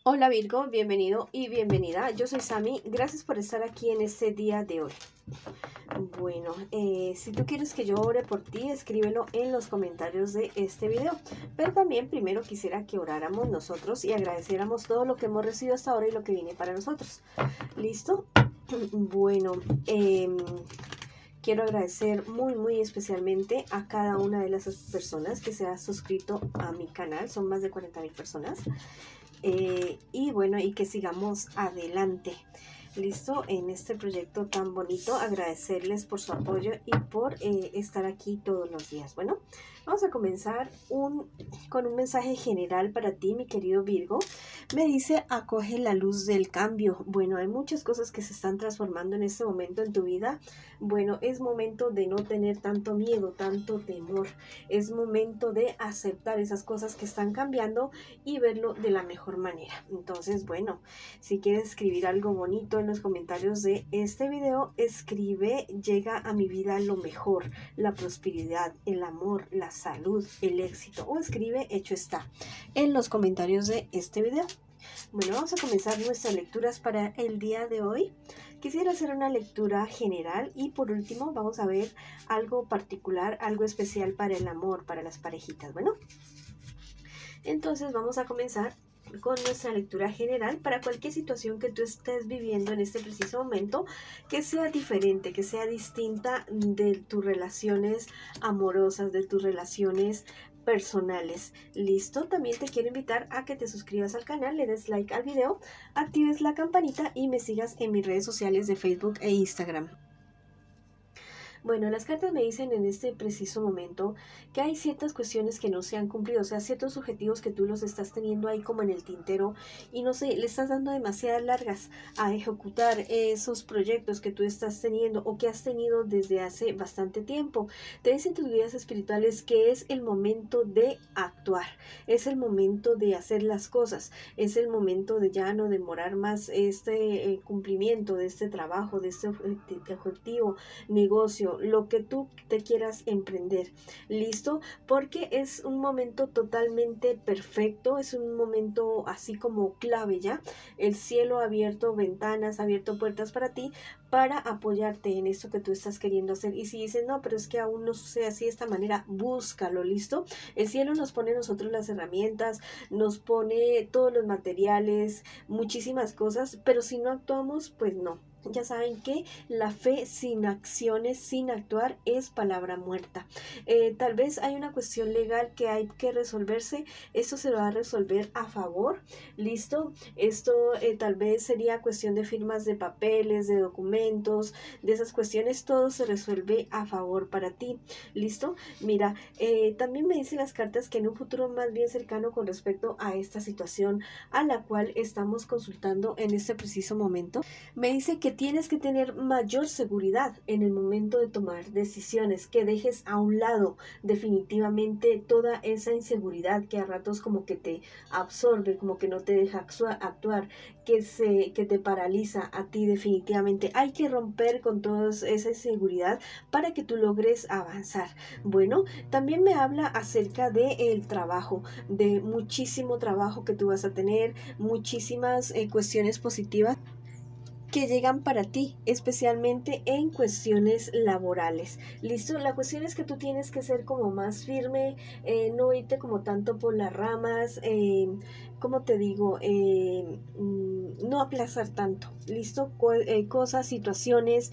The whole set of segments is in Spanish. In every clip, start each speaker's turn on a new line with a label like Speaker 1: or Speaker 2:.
Speaker 1: Hola Virgo, bienvenido y bienvenida. Yo soy Sami, gracias por estar aquí en este día de hoy. Bueno, si tú quieres que yo ore por ti, escríbelo en los comentarios de este video. Pero también primero quisiera que oráramos nosotros y agradeciéramos todo lo que hemos recibido hasta ahora y lo que viene para nosotros. ¿Listo? Bueno, quiero agradecer muy especialmente a cada una de las personas que se ha suscrito a mi canal. Son más de 40,000 personas. Y bueno, y que sigamos adelante. Listo, en este proyecto tan bonito, agradecerles por su apoyo y por estar aquí todos los días. Bueno, vamos a comenzar con un mensaje general para ti, mi querido Virgo. Me dice, acoge la luz del cambio. Bueno, hay muchas cosas que se están transformando en este momento en tu vida. Bueno, es momento de no tener tanto miedo, tanto temor. Es momento de aceptar esas cosas que están cambiando y verlo de la mejor manera. Entonces, bueno, si quieres escribir algo bonito en los comentarios de este video, escribe: llega a mi vida lo mejor, la prosperidad, el amor, la salud, el éxito, o escribe hecho está en los comentarios de este video. Bueno, vamos a comenzar nuestras lecturas para el día de hoy. Quisiera hacer una lectura general y por último vamos a ver algo particular, algo especial para el amor, para las parejitas. Bueno, entonces vamos a comenzar con nuestra lectura general para cualquier situación que tú estés viviendo en este preciso momento, que sea diferente, que sea distinta de tus relaciones amorosas, de tus relaciones personales. Listo, también te quiero invitar a que te suscribas al canal, le des like al video, actives la campanita y me sigas en mis redes sociales de Facebook e Instagram. Bueno, las cartas me dicen en este preciso momento que hay ciertas cuestiones que no se han cumplido, o sea, ciertos objetivos que tú los estás teniendo ahí como en el tintero y no sé, le estás dando demasiadas largas a ejecutar esos proyectos que tú estás teniendo o que has tenido desde hace bastante tiempo. Te dicen tus guías espirituales que es el momento de actuar, es el momento de hacer las cosas, es el momento de ya no demorar más este cumplimiento de este trabajo, de este objetivo, negocio, lo que tú te quieras emprender. ¿Listo? Porque es un momento totalmente perfecto, es un momento así como clave ya. El cielo ha abierto ventanas, ha abierto puertas para ti, para apoyarte en esto que tú estás queriendo hacer. Y si dices, no, pero es que aún no sucede así de esta manera, búscalo, ¿listo? El cielo nos pone a nosotros las herramientas, nos pone todos los materiales, muchísimas cosas, pero si no actuamos, pues no. Ya saben que la fe sin acciones, sin actuar, es palabra muerta. Tal vez hay una cuestión legal que hay que resolverse. Esto se va a resolver a favor. ¿Listo? Esto tal vez sería cuestión de firmas de papeles, de documentos, de esas cuestiones. Todo se resuelve a favor para ti. ¿Listo? Mira, también me dicen las cartas que en un futuro más bien cercano con respecto a esta situación a la cual estamos consultando en este preciso momento, me dice que tienes que tener mayor seguridad en el momento de tomar decisiones, que dejes a un lado definitivamente toda esa inseguridad que a ratos como que te absorbe, como que no te deja actuar, que te paraliza a ti definitivamente. Hay que romper con toda esa inseguridad para que tú logres avanzar. Bueno, también me habla acerca del trabajo, de muchísimo trabajo que tú vas a tener, muchísimas cuestiones positivas que llegan para ti, especialmente en cuestiones laborales. ¿Listo? La cuestión es que tú tienes que ser como más firme, no irte como tanto por las ramas, ¿cómo te digo? No aplazar tanto, ¿listo? Cosas, situaciones,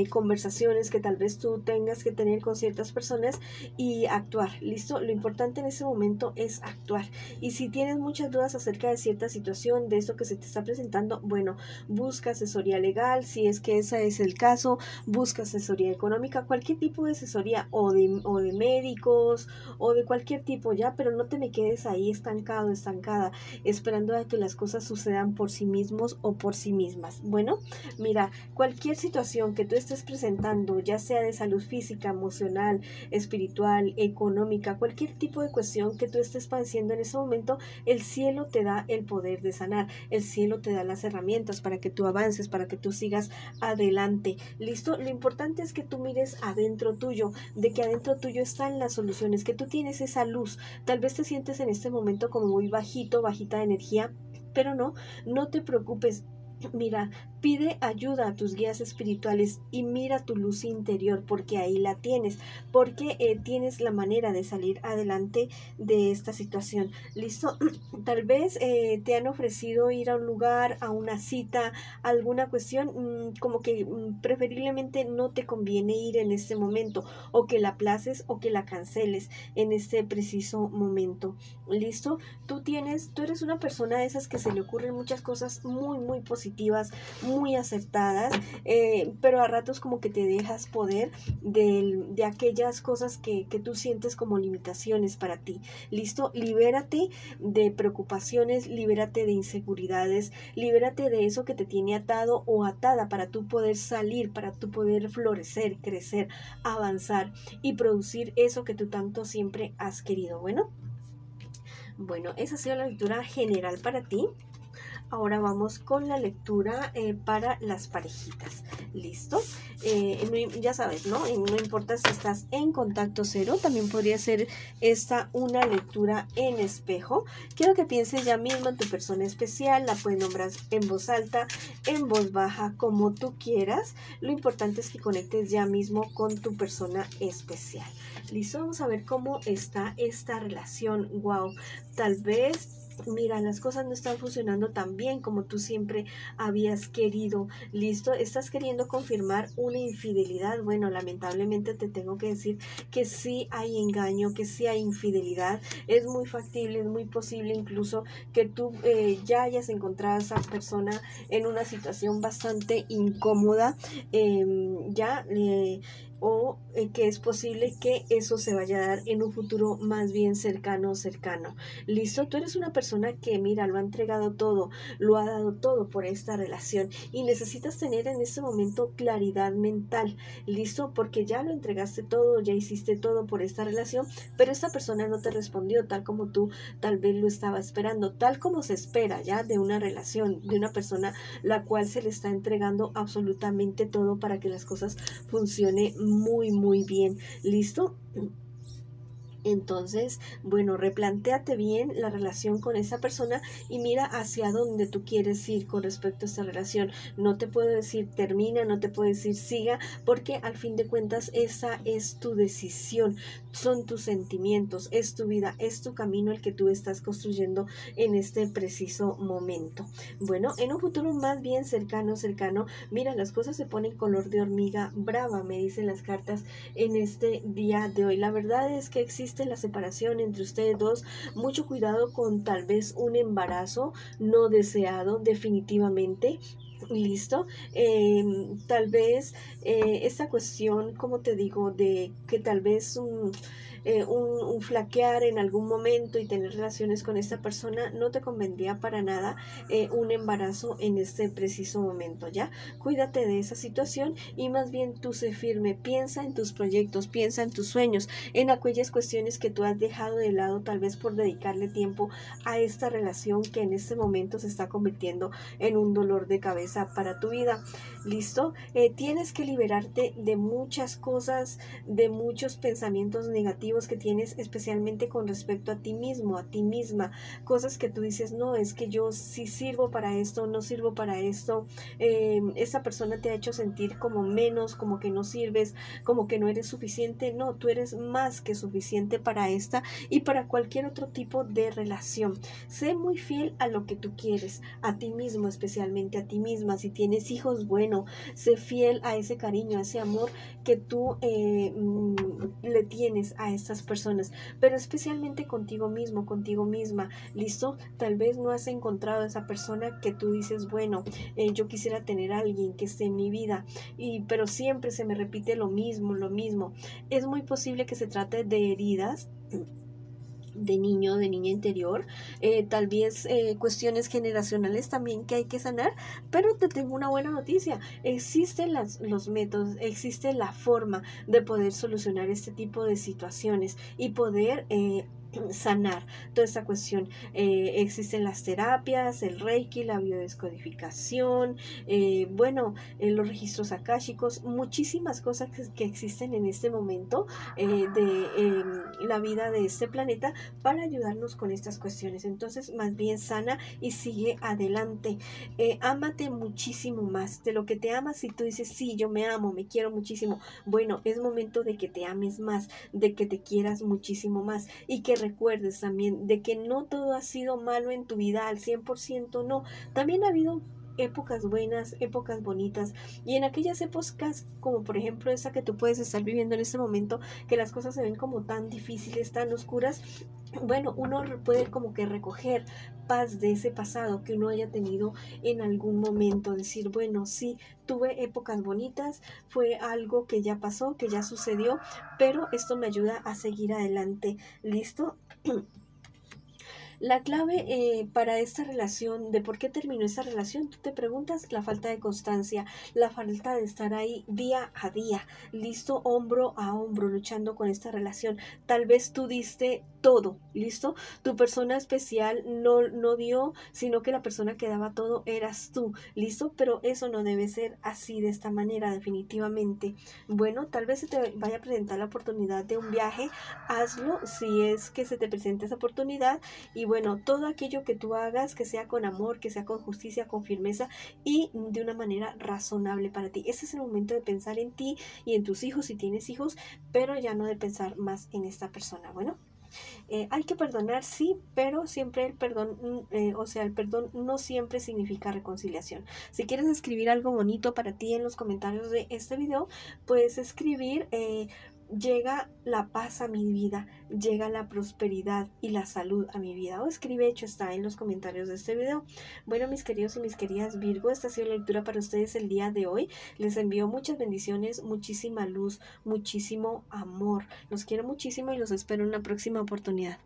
Speaker 1: conversaciones que tal vez tú tengas que tener con ciertas personas y actuar, ¿listo? Lo importante en ese momento es actuar. Y si tienes muchas dudas acerca de cierta situación, de esto que se te está presentando, bueno, busca asesoría legal, si es que ese es el caso, busca asesoría económica, cualquier tipo de asesoría o de médicos o de cualquier tipo ya, pero no te me quedes ahí estancado, estancada, esperando a que las cosas sucedan por sí mismos o por sí mismas. Bueno, mira, cualquier situación que tú estés presentando, ya sea de salud física, emocional, espiritual, económica, cualquier tipo de cuestión que tú estés padeciendo en ese momento, el cielo te da el poder de sanar, el cielo te da las herramientas para que tú avances, para que tú sigas adelante. ¿Listo? Lo importante es que tú mires adentro tuyo, de que adentro tuyo están las soluciones, que tú tienes esa luz. Tal vez te sientes en este momento como muy bajito, bajita de energía, pero no te preocupes. Mira, pide ayuda a tus guías espirituales y mira tu luz interior, porque ahí la tienes, porque tienes la manera de salir adelante de esta situación. ¿Listo? Tal vez te han ofrecido ir a un lugar, a una cita, alguna cuestión, como que preferiblemente no te conviene ir en este momento, o que la aplaces o que la canceles en este preciso momento. ¿Listo? Tú eres una persona de esas que se le ocurren muchas cosas muy, muy positivas, muy acertadas, pero a ratos como que te dejas poder de aquellas cosas que tú sientes como limitaciones para ti. ¿Listo? Libérate de preocupaciones, libérate de inseguridades, libérate de eso que te tiene atado o atada para tú poder salir, para tú poder florecer, crecer, avanzar y producir eso que tú tanto siempre has querido. Bueno, esa ha sido la lectura general para ti. Ahora vamos con la lectura para las parejitas. ¿Listo? Ya sabes, ¿no? No importa si estás en contacto cero, también podría ser esta una lectura en espejo. Quiero que pienses ya mismo en tu persona especial, la puedes nombrar en voz alta, en voz baja, como tú quieras. Lo importante es que conectes ya mismo con tu persona especial. ¿Listo? Vamos a ver cómo está esta relación. Wow, tal vez... Mira, las cosas no están funcionando tan bien como tú siempre habías querido. ¿Listo? ¿Estás queriendo confirmar una infidelidad? Bueno, lamentablemente te tengo que decir que sí hay engaño, que sí hay infidelidad. Es muy factible, es muy posible incluso que tú ya hayas encontrado a esa persona en una situación bastante incómoda. O que es posible que eso se vaya a dar en un futuro más bien cercano. ¿Listo? Tú eres una persona que, mira, lo ha entregado todo, lo ha dado todo por esta relación y necesitas tener en este momento claridad mental. ¿Listo? Porque ya lo entregaste todo, ya hiciste todo por esta relación, pero esta persona no te respondió tal como tú tal vez lo estaba esperando, tal como se espera ya de una relación, de una persona la cual se le está entregando absolutamente todo para que las cosas funcionen muy, muy bien. ¿Listo? Entonces, bueno, replantéate bien la relación con esa persona y mira hacia dónde tú quieres ir con respecto a esta relación. No te puedo decir termina, no te puedo decir siga, porque al fin de cuentas esa es tu decisión, son tus sentimientos, es tu vida, es tu camino el que tú estás construyendo en este preciso momento. Bueno, en un futuro más bien cercano, mira, las cosas se ponen color de hormiga brava, me dicen las cartas en este día de hoy. La verdad es que existe la separación entre ustedes dos. Mucho cuidado con tal vez un embarazo no deseado, definitivamente. ¿Listo? Tal vez esta cuestión, como te digo, de que tal vez un flaquear en algún momento y tener relaciones con esta persona no te convendría para nada un embarazo en este preciso momento, ¿ya? Cuídate de esa situación y más bien tú sé firme, piensa en tus proyectos, piensa en tus sueños, en aquellas cuestiones que tú has dejado de lado tal vez por dedicarle tiempo a esta relación que en este momento se está convirtiendo en un dolor de cabeza para tu vida. ¿Listo? Tienes que liberarte de muchas cosas, de muchos pensamientos negativos que tienes, especialmente con respecto a ti mismo, a ti misma, cosas que tú dices, no, es que yo sí sirvo para esto, no sirvo para esto, esa persona te ha hecho sentir como menos, como que no sirves, como que no eres suficiente. No, tú eres más que suficiente para esta y para cualquier otro tipo de relación. Sé muy fiel a lo que tú quieres, a ti mismo, especialmente a ti misma. Si tienes hijos, bueno, sé fiel a ese cariño, a ese amor que tú le tienes a estas personas, pero especialmente contigo mismo, contigo misma. ¿Listo? Tal vez no has encontrado a esa persona que tú dices, bueno, yo quisiera tener a alguien que esté en mi vida, pero siempre se me repite lo mismo, lo mismo. Es muy posible que se trate de heridas de niño, de niña interior, tal vez cuestiones generacionales también que hay que sanar, pero te tengo una buena noticia, existen los métodos, existe la forma de poder solucionar este tipo de situaciones y poder sanar toda esta cuestión. Existen las terapias, el Reiki, la biodescodificación, los registros akáshicos, muchísimas cosas que existen en este momento de la vida de este planeta para ayudarnos con estas cuestiones. Entonces, más bien sana y sigue adelante. Ámate muchísimo más de lo que te amas. Si tú dices, sí, yo me amo, me quiero muchísimo, bueno, es momento de que te ames más, de que te quieras muchísimo más y que recuerdes también de que no todo ha sido malo en tu vida al 100%, no, también ha habido épocas buenas, épocas bonitas, y en aquellas épocas como por ejemplo esa que tú puedes estar viviendo en este momento, que las cosas se ven como tan difíciles, tan oscuras, bueno, uno puede como que recoger paz de ese pasado que uno haya tenido en algún momento, decir, bueno, sí, tuve épocas bonitas, fue algo que ya pasó, que ya sucedió, pero esto me ayuda a seguir adelante. ¿Listo? La clave para esta relación, de por qué terminó esta relación, tú te preguntas, la falta de constancia, la falta de estar ahí día a día, listo, hombro a hombro, luchando con esta relación. Tal vez tú diste todo, listo, tu persona especial no dio, sino que la persona que daba todo eras tú, listo, pero eso no debe ser así, de esta manera, definitivamente. Bueno, tal vez se te vaya a presentar la oportunidad de un viaje, hazlo si es que se te presenta esa oportunidad. Y bueno, todo aquello que tú hagas, que sea con amor, que sea con justicia, con firmeza y de una manera razonable para ti. Ese es el momento de pensar en ti y en tus hijos si tienes hijos, pero ya no de pensar más en esta persona. Bueno, hay que perdonar, sí, pero siempre el perdón, el perdón no siempre significa reconciliación. Si quieres escribir algo bonito para ti en los comentarios de este video, puedes escribir, llega la paz a mi vida, llega la prosperidad y la salud a mi vida. O escribe hecho está en los comentarios de este video. Bueno, mis queridos y mis queridas Virgo, esta ha sido la lectura para ustedes el día de hoy. Les envío muchas bendiciones, muchísima luz, muchísimo amor. Los quiero muchísimo y los espero en una próxima oportunidad.